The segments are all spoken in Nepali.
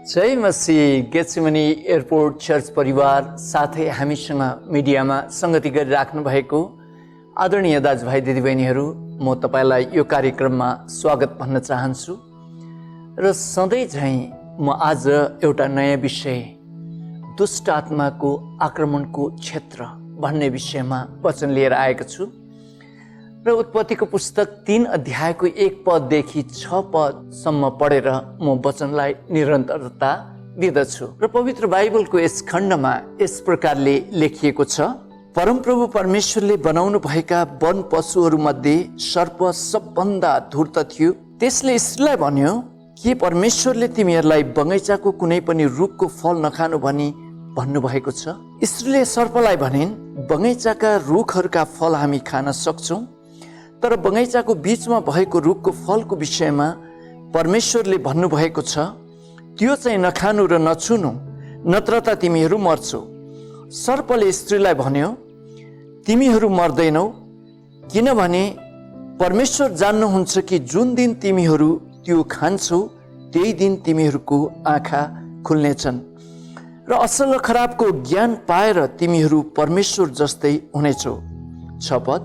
जय मसीह। गेत्सेमनी एयरपोर्ट चर्च परिवार साथै हामीसँग मिडियामा संगति गरिराख्नु भएको आदरणीय दाजुभाइ दिदीबहिनीहरू, म तपाईलाई यो कार्यक्रममा स्वागत भन्न चाहन्छु। र सधैँ झैँ म आज एउटा नयाँ विषय, दुष्ट आत्माको आक्रमणको क्षेत्र भन्ने विषयमा वचन लिएर आएको छु। र उत्पत्तिको पुस्तक 3 अध्यायको 1 पददेखि 6 पदसम्म पढेर म वचनलाई निरन्तरता दिँदछु। र पवित्र बाइबलको यस खण्डमा यस प्रकारले लेखिएको छ, परमप्रभु परमेश्वरले बनाउनु भएका वन पशुहरूमध्ये सर्प सबभन्दा धूर्त थियो। त्यसले स्त्रीलाई भन्यो, के परमेश्वरले तिमीहरूलाई बगैँचाको कुनै पनि रुखको फल नखानु भनी भन्नुभएको छ? स्त्रीले सर्पलाई भनिन्, बगैँचाका रुखहरूका फल हामी खान सक्छौँ, तर बगैँचाको बीचमा भएको रुखको फलको विषयमा परमेश्वरले भन्नुभएको छ, त्यो चाहिँ नखानु र नछुनु, नत्र त तिमीहरू मर्छौ। सर्पले स्त्रीलाई भन्यो, तिमीहरू मर्दैनौ, किनभने परमेश्वर जान्नुहुन्छ कि जुन दिन तिमीहरू त्यो खान्छौ त्यही दिन तिमीहरूको आँखा खुल्नेछन् र असल र खराबको ज्ञान पाएर तिमीहरू परमेश्वर जस्तै हुनेछौ। 6 पद,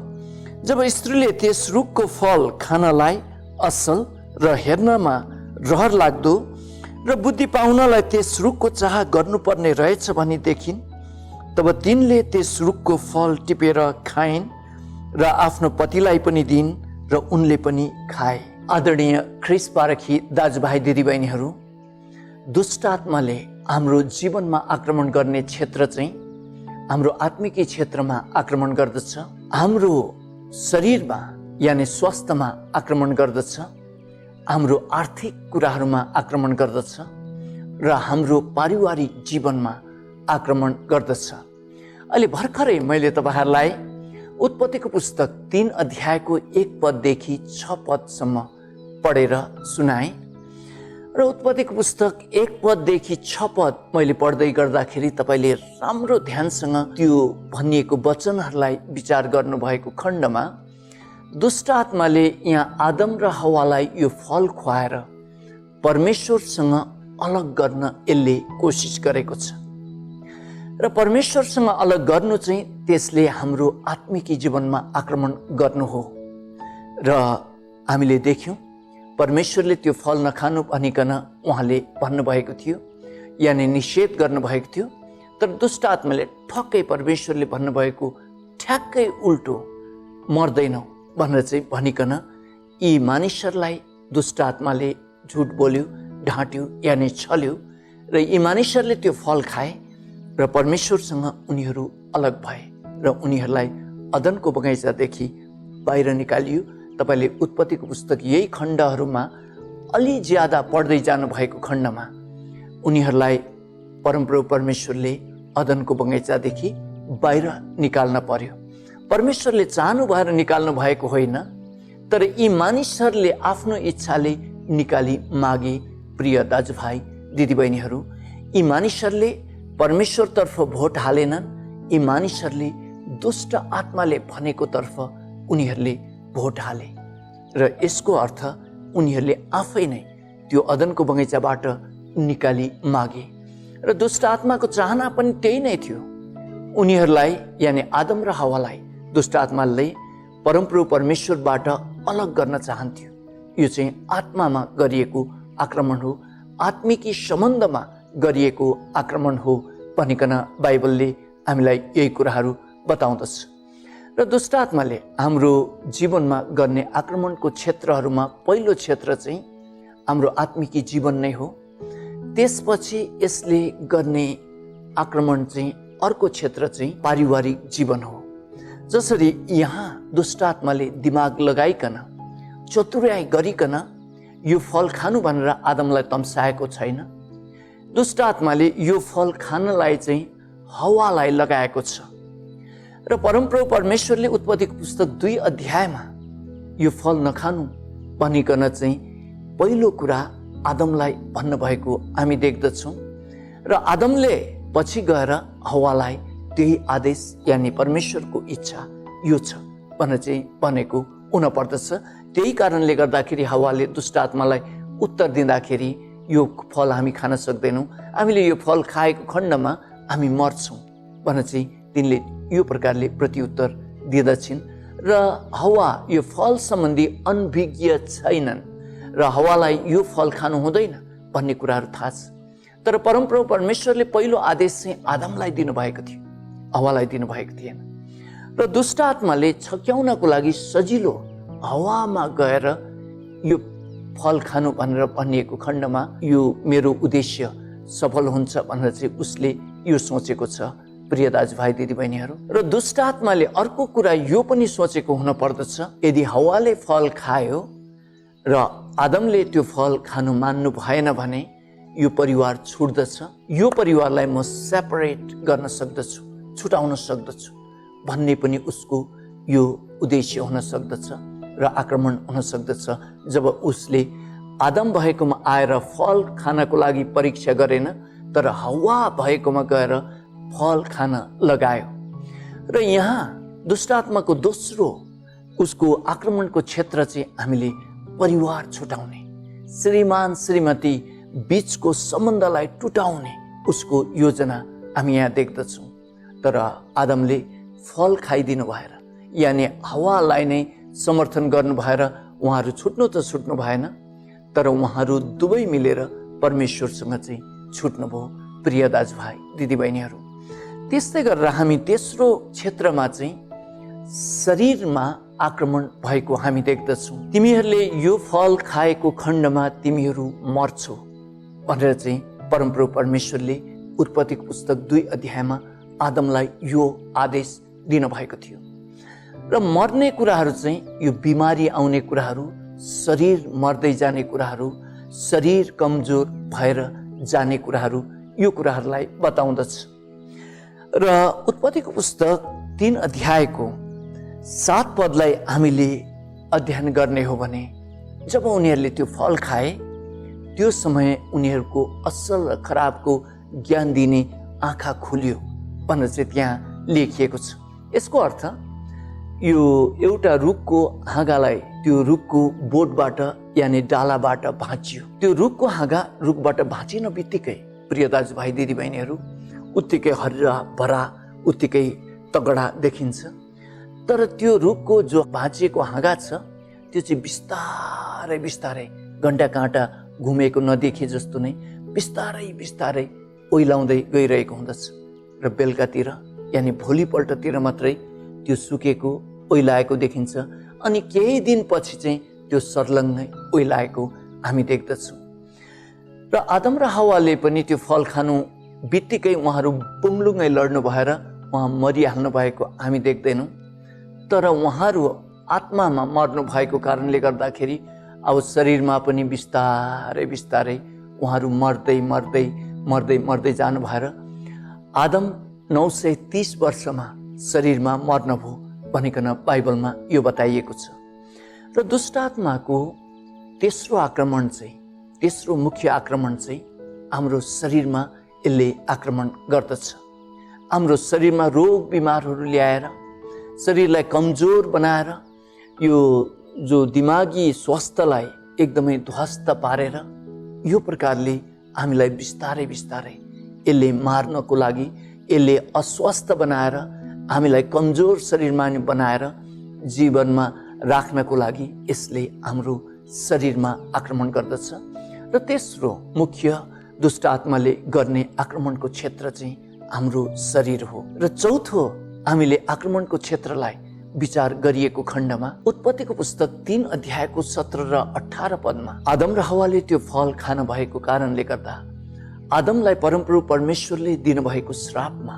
जब स्त्रीले त्यस रुखको फल खानलाई असल र हेर्नमा रहर लाग्दो र बुद्धि पाउनलाई त्यस रुखको चाह गर्नुपर्ने रहेछ भनी देखिन्, तब तिनले त्यस रुखको फल टिपेर खाइन् र आफ्नो पतिलाई पनि दिइन् र उनले पनि खाए। आदरणीय ख्रिस्ट पारखी दाजुभाइ दिदीबहिनीहरू, दुष्ट आत्माले हाम्रो जीवनमा आक्रमण गर्ने क्षेत्र चाहिँ हाम्रो आत्मिकी क्षेत्रमा आक्रमण गर्दछ, हाम्रो शरीरमा यानि स्वास्थ्यमा आक्रमण गर्दछ, हाम्रो आर्थिक कुराहरूमा आक्रमण गर्दछ र हाम्रो पारिवारिक जीवनमा आक्रमण गर्दछ। अहिले भर्खरै मैले तपाईहरूलाई उत्पत्तिको पुस्तक 3 अध्यायको 1 पददेखि 6 पदसम्म पढेर सुनाएँ। र उत्पत्तिको पुस्तक 1 पददेखि 6 पद मैले पढ्दै गर्दाखेरि तपाईँले राम्रो ध्यानसँग त्यो भनिएको वचनहरूलाई विचार गर्नुभएको खण्डमा दुष्ट आत्माले यहाँ आदम र हव्वालाई यो फल खुवाएर परमेश्वरसँग अलग गर्न यसले कोसिस गरेको छ। र परमेश्वरसँग अलग गर्नु चाहिँ त्यसले हाम्रो आत्मिकी जीवनमा आक्रमण गर्नु हो। र हामीले देख्यौँ परमेश्वरले त्यो फल नखानु भनिकन उहाँले भन्नुभएको थियो, यानि निषेध गर्नुभएको थियो। तर दुष्ट आत्माले ठक्कै परमेश्वरले भन्नुभएको ठ्याक्कै उल्टो, मर्दैनौ भनेर चाहिँ भनिकन यी मानिसहरूलाई दुष्ट आत्माले झुट बोल्यो, ढाँट्यो, यानि छल्यो र यी मानिसहरूले त्यो फल खाए र परमेश्वरसँग उनीहरू अलग भए र उनीहरूलाई अदनको बगैँचादेखि बाहिर निकालियो। तपाईँले उत्पत्तिको पुस्तक यही खण्डहरूमा अलि ज्यादा पढ्दै जानुभएको खण्डमा उनीहरूलाई परमप्रभु परमेश्वरले अदनको बगैँचादेखि बाहिर निकाल्न पर्यो। परमेश्वरले चाहनु भएर निकाल्नु भएको होइन, तर यी मानिसहरूले आफ्नो इच्छाले निकाली मागे। प्रिय दाजुभाइ दिदीबहिनीहरू, यी मानिसहरूले परमेश्वरतर्फ भोट हालेनन्, यी मानिसहरूले दुष्ट आत्माले भनेको तर्फ उनीहरूले भोट हाले र यसको अर्थ उनीहरूले आफै नै त्यो अदनको बगैँचाबाट निकाली मागे। र दुष्ट आत्माको चाहना पनि त्यही नै थियो। उनीहरूलाई यानि आदम र हव्वालाई दुष्ट आत्माले परमप्रभु परमेश्वरबाट अलग गर्न चाहन्थ्यो। यो चाहिँ आत्मामा गरिएको आक्रमण हो, आत्मिकी सम्बन्धमा गरिएको आक्रमण हो भनिकन बाइबलले हामीलाई यही कुराहरू बताउँदछ। र दुष्ट आत्माले हाम्रो जीवनमा गर्ने आक्रमणको क्षेत्रहरूमा पहिलो क्षेत्र चाहिँ हाम्रो आत्मिकी जीवन नै हो। त्यसपछि यसले गर्ने आक्रमण चाहिँ अर्को क्षेत्र चाहिँ पारिवारिक जीवन हो। जसरी यहाँ दुष्ट आत्माले दिमाग लगाइकन, चतुर्याइ गरिकन यो फल खानु भनेर आदमलाई तम्साएको छैन, दुष्ट आत्माले यो फल खानलाई चाहिँ हव्वालाई लगाएको छ। र परमप्रभु परमेश्वरले उत्पत्तिको पुस्तक 2 अध्यायमा यो फल नखानु भनिकन चाहिँ पहिलो कुरा आदमलाई भन्नुभएको हामी देख्दछौँ। र आदमले पछि गएर हव्वालाई त्यही आदेश यानि परमेश्वरको इच्छा यो छ भनेर चाहिँ भनेको हुन पर्दछ। त्यही कारणले गर्दाखेरि हव्वाले दुष्ट आत्मालाई उत्तर दिँदाखेरि यो फल हामी खान सक्दैनौँ, हामीले यो फल खाएको खण्डमा हामी मर्छौँ भनेर चाहिँ तिनले यो प्रकारले प्रत्युत्तर दिँदछिन्। र हवा यो फल सम्बन्धी अनभिज्ञ छैनन् र हवालाई यो फल खानु हुँदैन भन्ने कुराहरू थाहा छ। तर परमप्रभु परमेश्वरले पहिलो आदेश चाहिँ आदमलाई दिनुभएको थियो, हवालाई दिनुभएको थिएन। र दुष्ट आत्माले छक्याउनको लागि सजिलो हवामा गएर यो फल खानु भनेर भनिएको खण्डमा यो मेरो उद्देश्य सफल हुन्छ भनेर चाहिँ उसले यो सोचेको छ। प्रिय दाजुभाइ दिदीबहिनीहरू, र दुष्ट आत्माले अर्को कुरा यो पनि सोचेको हुन पर्दछ, यदि हवाले फल खायो र आदमले त्यो फल खानु मान्नु भएन भने यो परिवार छुट्दछ, यो परिवारलाई म सेपरेट गर्न सक्दछु, छुटाउन सक्दछु भन्ने पनि उसको यो उद्देश्य हुन सक्दछ र आक्रमण हुन सक्दछ। जब उसले आदम भएकोमा आएर फल खानको लागि परीक्षा गरेन, तर हवा भएकोमा गएर फल खान लगायो। र यहाँ दुष्ट आत्माको दोस्रो उसको आक्रमणको क्षेत्र चाहिँ हामीले परिवार छुटाउने, श्रीमान श्रीमती बीचको सम्बन्धलाई टुटाउने उसको योजना हामी यहाँ देख्दछौँ। तर आदमले फल खाइदिनु भएर, यानि हवालाई नै समर्थन गर्नु भएर उहाँहरू छुट्नु त छुट्नु भएन, तर उहाँहरू दुवै मिलेर परमेश्वरसँग चाहिँ छुट्नुभयो। प्रिय दाजुभाइ दिदीबहिनीहरू, त्यस्तै गरेर हामी तेस्रो क्षेत्रमा चाहिँ शरीरमा आक्रमण भएको हामी देख्दछौँ। तिमीहरूले यो फल खाएको खण्डमा तिमीहरू मर्छौ भनेर चाहिँ परमप्रभु परमेश्वरले उत्पत्तिको पुस्तक 2 अध्यायमा आदमलाई यो आदेश दिनुभएको थियो। र मर्ने कुराहरू चाहिँ यो बिमारी आउने कुराहरू, शरीर मर्दै जाने कुराहरू, शरीर कमजोर भएर जाने कुराहरू, यो कुराहरूलाई बताउँदछ। र उत्पत्तिको पुस्तक 3 अध्यायको 7 पदलाई हामीले अध्ययन गर्ने हो भने जब उनीहरूले त्यो फल खाए त्यो समय उनीहरूको असल र खराबको ज्ञान दिने आँखा खुल्यो भनेर चाहिँ त्यहाँ लेखिएको छ। यसको अर्थ यो एउटा रुखको हाँगालाई त्यो रुखको बोटबाट यानि डालाबाट भाँचियो। त्यो रुखको हाँगा रुखबाट भाँचिन बित्तिकै प्रिय दाजुभाइ दिदीबहिनीहरू उत्तिकै हरिया भरा उत्तिकै तगडा देखिन्छ। तर त्यो रुखको जो भाँचिएको हाँगा छ त्यो चाहिँ बिस्तारै बिस्तारै घण्टा काँटा घुमेको नदेखे जस्तो नै बिस्तारै बिस्तारै ओइलाउँदै गइरहेको हुँदछ र बेलुकातिर यानि भोलिपल्टतिर मात्रै त्यो सुकेको ओइलाएको देखिन्छ। अनि केही दिनपछि चाहिँ त्यो सर्लङ्गै ओइलाएको हामी देख्दछौँ। र आदम र हवाले पनि त्यो फल खानु बित्तिकै उहाँहरू बुङलुङै लड्नु भएर उहाँ मरिहाल्नु भएको हामी देख्दैनौँ। तर उहाँहरू आत्मामा मर्नु भएको कारणले गर्दाखेरि अब शरीरमा पनि बिस्तारै बिस्तारै उहाँहरू मर्दै मर्दै मर्दै मर्दै जानु भएर आदम 930 वर्षमा शरीरमा मर्नुभयो भनिकन बाइबलमा यो बताइएको छ। र दुष्ट आत्माको तेस्रो आक्रमण चाहिँ, तेस्रो मुख्य आक्रमण चाहिँ हाम्रो शरीरमा यसले आक्रमण गर्दछ। हाम्रो शरीरमा रोग बिमारहरू ल्याएर शरीरलाई कमजोर बनाएर यो जो दिमागी स्वास्थ्यलाई एकदमै ध्वस्त पारेर यो प्रकारले हामीलाई बिस्तारै बिस्तारै यसले मार्नको लागि, यसले अस्वस्थ बनाएर हामीलाई कमजोर शरीरमा बनाएर जीवनमा राख्नको लागि यसले हाम्रो शरीरमा आक्रमण गर्दछ। र तेस्रो मुख्य दुष्ट आत्माले गर्ने आक्रमणको क्षेत्र चाहिँ हाम्रो शरीर हो। र चौथो हामीले आक्रमणको क्षेत्रलाई विचार गरिएको खण्डमा उत्पत्तिको पुस्तक 3 अध्यायको 17 र 18 पदमा आदम र हवाले त्यो फल खान भएको कारणले गर्दा आदमलाई परमप्रभु परमेश्वरले दिनुभएको श्रापमा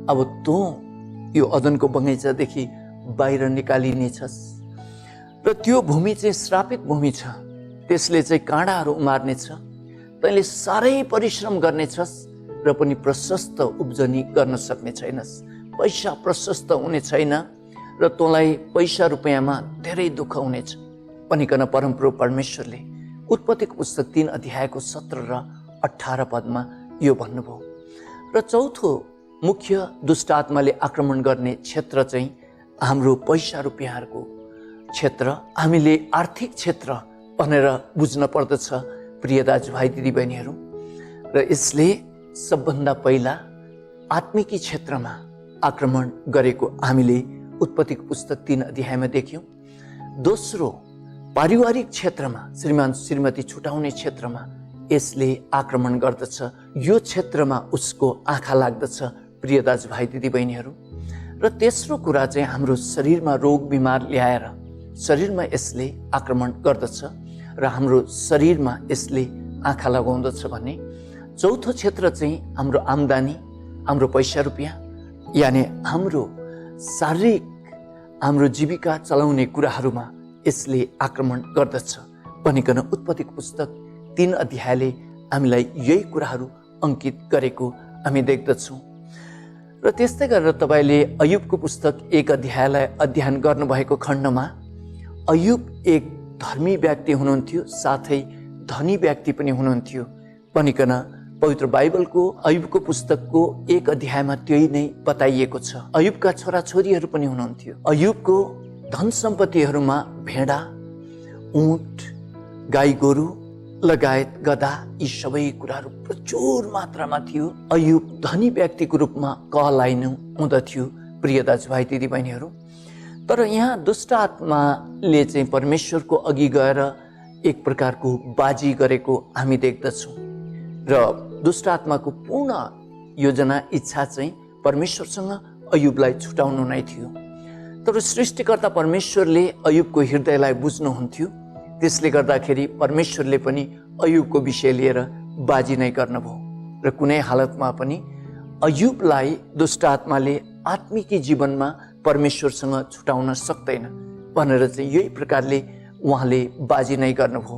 अब तँ यो अदनको बगैँचादेखि बाहिर निकालिनेछस् र त्यो भूमि चाहिँ श्रापित भूमि छ, त्यसले चाहिँ काँडाहरू उमार्नेछ, तैँले साह्रै परिश्रम गर्नेछस् र पनि प्रशस्त उब्जनी गर्न सक्ने छैनस्, पैसा प्रशस्त हुने छैन र तँलाई पैसा रुपियाँमा धेरै दुःख हुनेछ भनिकन परमप्रभु परमेश्वरले उत्पत्तिको पुस्तक 3 अध्यायको 17 र 18 पदमा यो भन्नुभयो। र चौथो मुख्य दुष्ट आत्माले आक्रमण गर्ने क्षेत्र चाहिँ हाम्रो पैसा रुपियाँहरूको क्षेत्र, हामीले आर्थिक क्षेत्र भनेर बुझ्न पर्दछ। प्रिय दाजुभाइ दिदीबहिनीहरू, र यसले सबभन्दा पहिला आत्मिकी क्षेत्रमा आक्रमण गरेको हामीले उत्पत्तिको पुस्तक 3 अध्यायमा देख्यौँ। दोस्रो, पारिवारिक क्षेत्रमा, श्रीमान श्रीमती छुटाउने क्षेत्रमा यसले आक्रमण गर्दछ। यो क्षेत्रमा उसको आँखा लाग्दछ प्रिय दाजुभाइ दिदीबहिनीहरू। र तेस्रो कुरा चाहिँ हाम्रो शरीरमा रोग बिमार ल्याएर शरीरमा यसले आक्रमण गर्दछ र हाम्रो शरीरमा यसले आँखा लगाउँदछ भने चौथो क्षेत्र चाहिँ हाम्रो आम्दानी, हाम्रो पैसा रुपियाँ, यानि हाम्रो शारीरिक, हाम्रो जीविका चलाउने कुराहरूमा यसले आक्रमण गर्दछ भनिकन उत्पत्तिको पुस्तक 3 अध्यायले हामीलाई यही कुराहरू अङ्कित गरेको हामी देख्दछौँ। र त्यस्तै गरेर तपाईँले अयुबको पुस्तक 1 अध्यायलाई अध्ययन गर्नुभएको खण्डमा अयुब एक धर्मी व्यक्ति हुनुहुन्थ्यो, साथै धनी व्यक्ति पनि हुनुहुन्थ्यो भनिकन पवित्र बाइबलको अयुबको पुस्तकको 1 अध्यायमा त्यही नै बताइएको छ। अयुबका छोराछोरीहरू पनि हुनुहुन्थ्यो। अयुबको धन सम्पत्तिहरूमा भेडा, ऊँट, गाई गोरु लगायत गधा, यी सबै कुराहरू प्रचुर मात्रामा थियो। अयुब धनी व्यक्तिको रूपमा कहलाइनु हुँदथ्यो प्रिय दाजुभाइ दिदीबहिनीहरू। तर यहाँ दुष्ट आत्माले चाहिँ परमेश्वरको अघि गएर एक प्रकारको बाजी गरेको हामी देख्दछौँ र दुष्ट आत्माको पूर्ण योजना, इच्छा चाहिँ परमेश्वरसँग अयुबलाई छुटाउनु नै थियो। तर सृष्टिकर्ता परमेश्वरले अयुबको हृदयलाई बुझ्नुहुन्थ्यो, त्यसले गर्दाखेरि परमेश्वरले पनि अयुबको विषय लिएर बाजी नै गर्नुभयो र कुनै हालतमा पनि अयुबलाई दुष्ट आत्माले आत्मिकी जीवनमा परमेश्वरसँग छुटाउन सक्दैन भनेर चाहिँ यही प्रकारले उहाँले बाजी नै गर्नुभयो।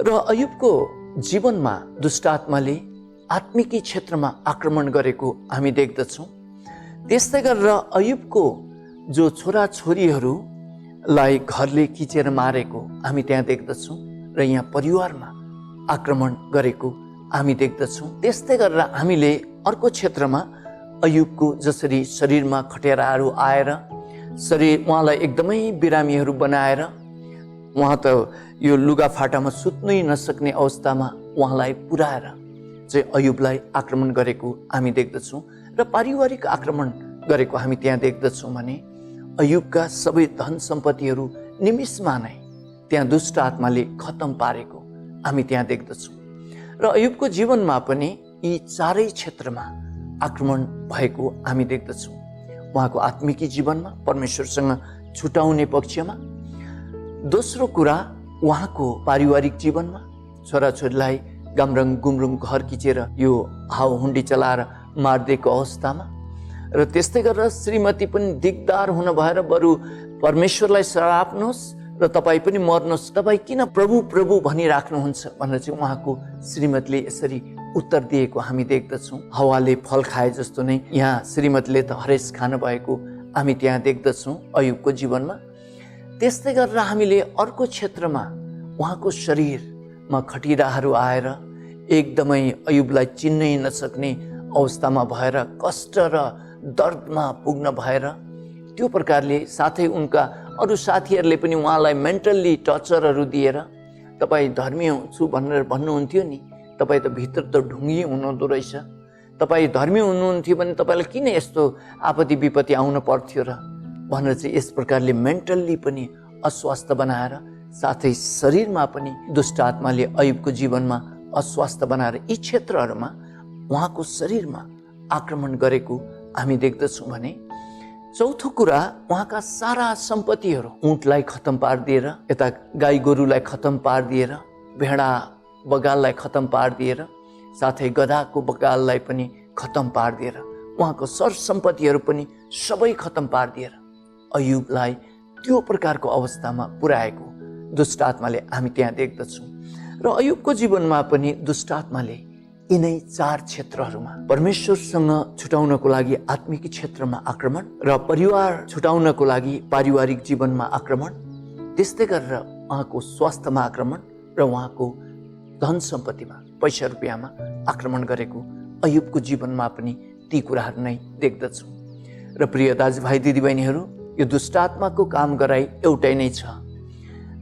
र अयुबको जीवनमा दुष्ट आत्माले आत्मिकी क्षेत्रमा आक्रमण गरेको हामी देख्दछौँ। त्यस्तै गरेर अयुबको जो छोराछोरीहरूलाई घरले खिचेर मारेको हामी त्यहाँ देख्दछौँ र यहाँ परिवारमा आक्रमण गरेको हामी देख्दछौँ। त्यस्तै गरेर हामीले अर्को क्षेत्रमा अयुबको जसरी शरीरमा खटेराहरू आएर उहाँलाई एकदमै बिरामीहरू बनाएर उहाँ त यो लुगाफाटामा सुत्नै नसक्ने अवस्थामा उहाँलाई पुर्याएर चाहिँ अयुबलाई आक्रमण गरेको हामी देख्दछौँ र पारिवारिक आक्रमण गरेको हामी त्यहाँ देख्दछौँ भने अयुबका सबै धन सम्पत्तिहरू निमिषमा नै त्यहाँ दुष्ट आत्माले खत्तम पारेको हामी त्यहाँ देख्दछौँ। र अयुबको जीवनमा पनि यी चारै क्षेत्रमा आक्रमण भएको हामी देख्दछौँ। उहाँको आत्मिकी जीवनमा परमेश्वरसँग छुटाउने पक्षमा, दोस्रो कुरा उहाँको पारिवारिक जीवनमा छोराछोरीलाई गामरङ गुमरुङ घर खिचेर यो हाउहुन्डी चलाएर मारिदिएको अवस्थामा, र त्यस्तै गरेर श्रीमती पनि दिगदार हुन भएर बरु परमेश्वरलाई सराप्नुहोस् र तपाईँ पनि मर्नुहोस्, तपाईँ किन प्रभु प्रभु भनिराख्नुहुन्छ भनेर चाहिँ उहाँको श्रीमतीले यसरी उत्तर दिएको हामी देख्दछौँ। हावाले फल खाए जस्तो नै यहाँ श्रीमतीले त हरेस खानु भएको हामी त्यहाँ देख्दछौँ अयुबको जीवनमा। त्यस्तै गरेर हामीले अर्को क्षेत्रमा उहाँको शरीरमा खटिराहरू आएर एकदमै अयुबलाई चिन्नै नसक्ने अवस्थामा भएर कष्ट र दर्दमा पुग्न भएर त्यो प्रकारले, साथै उनका अरू साथीहरूले पनि उहाँलाई मेन्टल्ली टर्चरहरू दिएर तपाईँ धर्मी छु भनेर भन्नुहुन्थ्यो नि, तपाईँ त भित्र त ढुङ्गी हुनुहुँदो रहेछ, तपाईँ धर्मी हुनुहुन्थ्यो भने तपाईँलाई किन यस्तो आपत्ति विपत्ति आउन पर्थ्यो र भनेर चाहिँ यस प्रकारले मेन्टल्ली पनि अस्वास्थ्य बनाएर, साथै शरीरमा पनि दुष्ट आत्माले अयुबको जीवनमा अस्वास्थ्य बनाएर यी क्षेत्रहरूमा उहाँको शरीरमा आक्रमण गरेको हामी देख्दछौँ भने चौथो कुरा उहाँका सारा सम्पत्तिहरू, ऊँटलाई खत्तम पारिदिएर, यता गाई गोरुलाई खत्तम पारिदिएर, भेडा बगाललाई खत्तम पारिदिएर, साथै गधाको बगाललाई पनि खत्तम पारिदिएर, उहाँको सरसम्पत्तिहरू पनि सबै खत्तम पारिदिएर अयुबलाई त्यो प्रकारको अवस्थामा पुर्याएको दुष्ट आत्माले हामी त्यहाँ देख्दछौँ। र अयुबको जीवनमा पनि दुष्ट आत्माले यिनै चार क्षेत्रहरूमा परमेश्वरसँग छुटाउनको लागि आत्मिक क्षेत्रमा आक्रमण, र परिवार छुटाउनको लागि पारिवारिक जीवनमा आक्रमण, त्यस्तै गरेर उहाँको स्वास्थ्यमा आक्रमण र उहाँको धन सम्पत्तिमा, पैसा रुपियाँमा आक्रमण गरेको अयुबको जीवनमा पनि ती कुराहरू नै देख्दछौँ। र प्रिय दाजुभाइ दिदीबहिनीहरू, यो दुष्ट आत्माको काम गराइ एउटै नै छ।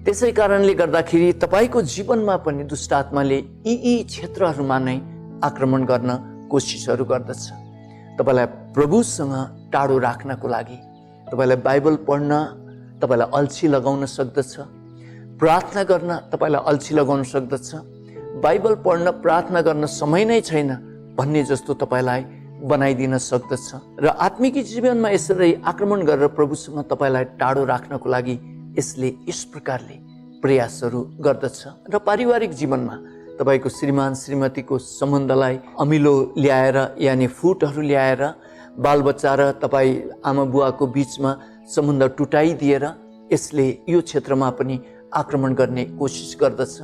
त्यसै कारणले गर्दाखेरि तपाईँको जीवनमा पनि दुष्ट आत्माले यी क्षेत्रहरूमा नै आक्रमण गर्न कोसिसहरू गर्दछ। तपाईँलाई प्रभुसँग टाढो राख्नको लागि तपाईँलाई बाइबल पढ्न तपाईँलाई अल्छी लगाउन सक्दछ, प्रार्थना गर्न तपाईँलाई अल्छी लगाउन सक्दछ, बाइबल पढ्न प्रार्थना गर्न समय नै छैन भन्ने जस्तो तपाईँलाई बनाइदिन सक्दछ र आत्मिक जीवनमा यसरी आक्रमण गरेर प्रभुसँग तपाईँलाई टाढो राख्नको लागि यसले यस प्रकारले प्रयासहरू गर्दछ। र पारिवारिक जीवनमा तपाईँको श्रीमान श्रीमतीको सम्बन्धलाई अमिलो ल्याएर यानि फुटहरू ल्याएर बालबच्चा र तपाईँ आमा बुवाको बिचमा सम्बन्ध टुटाइदिएर यसले यो क्षेत्रमा पनि आक्रमण गर्ने कोसिस गर्दछ।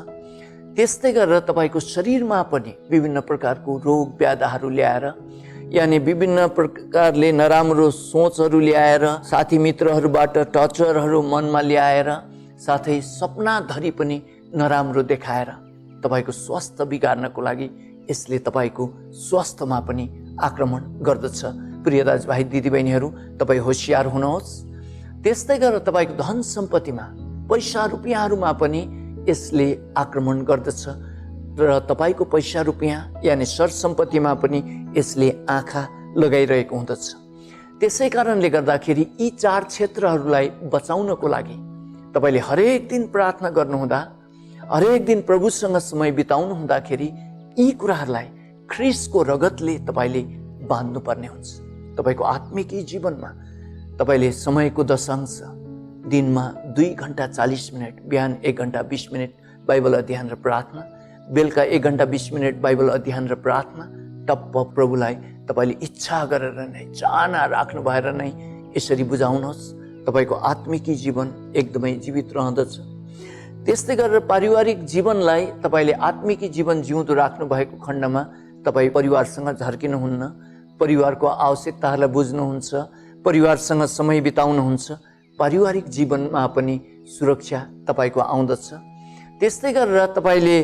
त्यस्तै गरेर तपाईँको शरीरमा पनि विभिन्न प्रकारको रोग व्याधिहरू ल्याएर यानि विभिन्न प्रकारले नराम्रो सोचहरू ल्याएर साथी मित्रहरूबाट टर्चरहरू मनमा ल्याएर साथै सपनाधरि पनि नराम्रो देखाएर तपाईँको स्वास्थ्य बिगार्नको लागि यसले तपाईँको स्वास्थ्यमा पनि आक्रमण गर्दछ। प्रिय दाजुभाइ दिदीबहिनीहरू, तपाईँ होसियार हुनुहोस्। त्यस्तै गरेर तपाईँको धन सम्पत्तिमा पैसा रुपियाँहरूमा पनि यसले आक्रमण गर्दछ र तपाईँको पैसा रुपियाँ यानि सरसम्पत्तिमा पनि यसले आँखा लगाइरहेको हुँदछ। त्यसै कारणले गर्दाखेरि यी 4 क्षेत्रहरूलाई बचाउनको लागि तपाईँले हरेक दिन प्रार्थना गर्नुहुँदा, हरेक दिन प्रभुसँग समय बिताउनु हुँदाखेरि यी कुराहरूलाई ख्रीष्टको रगतले तपाईँले बाँध्नुपर्ने हुन्छ। तपाईँको आत्मिक जीवनमा तपाईँले समयको दशांश दिनमा 2 घण्टा 40 मिनट, बिहान 1 घण्टा 20 मिनट बाइबल अध्ययन र प्रार्थना, बेलुका 1 घण्टा 20 मिनट बाइबल अध्ययन र प्रार्थना, टप्प प्रभुलाई तपाईँले इच्छा गरेर नै, चाहना राख्नु भएर नै यसरी बुझाउनुहोस्। तपाईँको आत्मिक जीवन एकदमै जीवित रहँदछ। त्यस्तै गरेर पारिवारिक जीवनलाई तपाईँले आत्मिक जीवन जिउँदो राख्नु भएको खण्डमा तपाईँ परिवारसँग झर्किनुहुन्न, परिवारको आवश्यकताहरूलाई बुझ्नुहुन्छ, परिवारसँग समय बिताउनुहुन्छ, पारिवारिक जीवनमा पनि सुरक्षा तपाईँको आउँदछ। त्यस्तै गरेर तपाईँले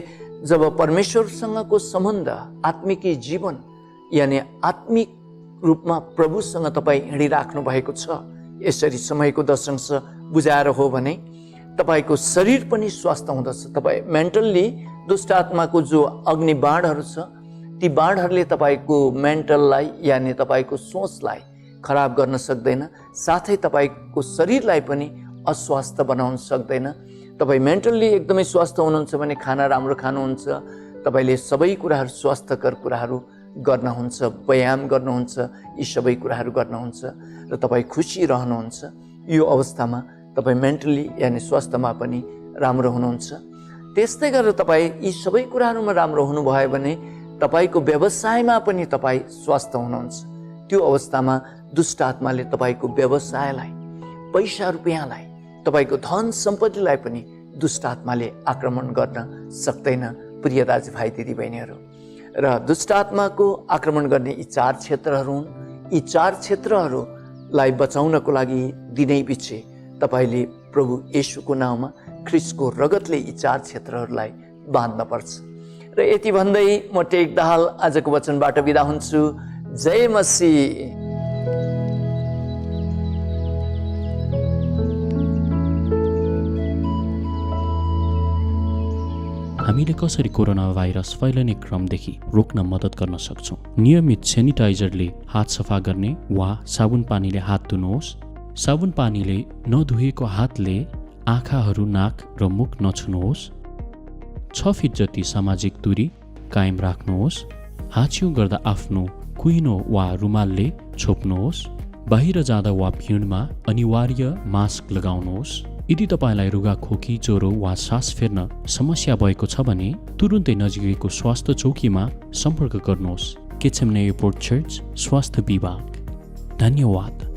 जब परमेश्वरसँगको सम्बन्ध, आत्मिक जीवन यानि आत्मिक रूपमा प्रभुसँग तपाईँ हिँडिराख्नु भएको छ, यसरी समयको दशांश बुझाएर हो भने तपाईँको शरीर पनि स्वस्थ हुँदछ। तपाईँ मेन्टल्ली दुष्ट आत्माको जो अग्नि बाणहरू छ, ती बाणहरूले तपाईँको मेन्टललाई यानि तपाईँको सोचलाई खराब गर्न सक्दैन, साथै तपाईँको शरीरलाई पनि अस्वास्थ्य बनाउन सक्दैन। तपाईँ मेन्टल्ली एकदमै स्वस्थ हुनुहुन्छ भने खाना राम्रो खानुहुन्छ, तपाईँले सबै कुराहरू स्वास्थ्यकर कुराहरू गर्नुहुन्छ, व्यायाम गर्नुहुन्छ, यी सबै कुराहरू गर्नुहुन्छ र तपाईँ खुसी रहनुहुन्छ। यो अवस्थामा तपाईँ मेन्टल्ली यानि स्वास्थ्यमा पनि राम्रो हुनुहुन्छ। त्यस्तै गरेर तपाईँ यी सबै कुराहरूमा राम्रो हुनुभयो भने तपाईँको व्यवसायमा पनि तपाईँ स्वस्थ हुनुहुन्छ। त्यो अवस्थामा दुष्ट आत्माले तपाईँको व्यवसायलाई, पैसा रुपियाँलाई, तपाईँको धन सम्पत्तिलाई पनि दुष्ट आत्माले आक्रमण गर्न सक्दैन। प्रिय दाजुभाइ दिदीबहिनीहरू, र दुष्ट आत्माको आक्रमण गर्ने यी 4 क्षेत्रहरू हुन्। यी 4 क्षेत्रहरूलाई बचाउनको लागि दिनै पछि तपाईँले प्रभु येशूको नाउँमा ख्रीष्टको रगतले यी 4 क्षेत्रहरूलाई बाँध्न पर्छ। र यति भन्दै म टेक दाहाल आजको वचनबाट बिदा हुन्छु। जय मसीह। हामीले कसरी कोरोना भाइरस फैलिने क्रमदेखि रोक्न मद्दत गर्न सक्छौँ? नियमित सेनिटाइजरले हात सफा गर्ने वा साबुन पानीले हात धुनुहोस्। साबुन पानीले नधुएको हातले आँखाहरू, नाक र मुख नछुनुहोस्। 6 फिट जति सामाजिक दूरी कायम राख्नुहोस्। हाछिउ गर्दा आफ्नो कुइनो वा रुमालले छोप्नुहोस्। बाहिर जाँदा वा पिउनमा अनिवार्य मास्क लगाउनुहोस्। यदि तपाईँलाई रुगा खोकी, ज्वरो वा सास फेर्न समस्या भएको छ भने तुरुन्तै नजिकैको स्वास्थ्य चौकीमा सम्पर्क गर्नुहोस्। केचेमने एयरपोर्ट चर्च स्वास्थ्य विभाग। धन्यवाद।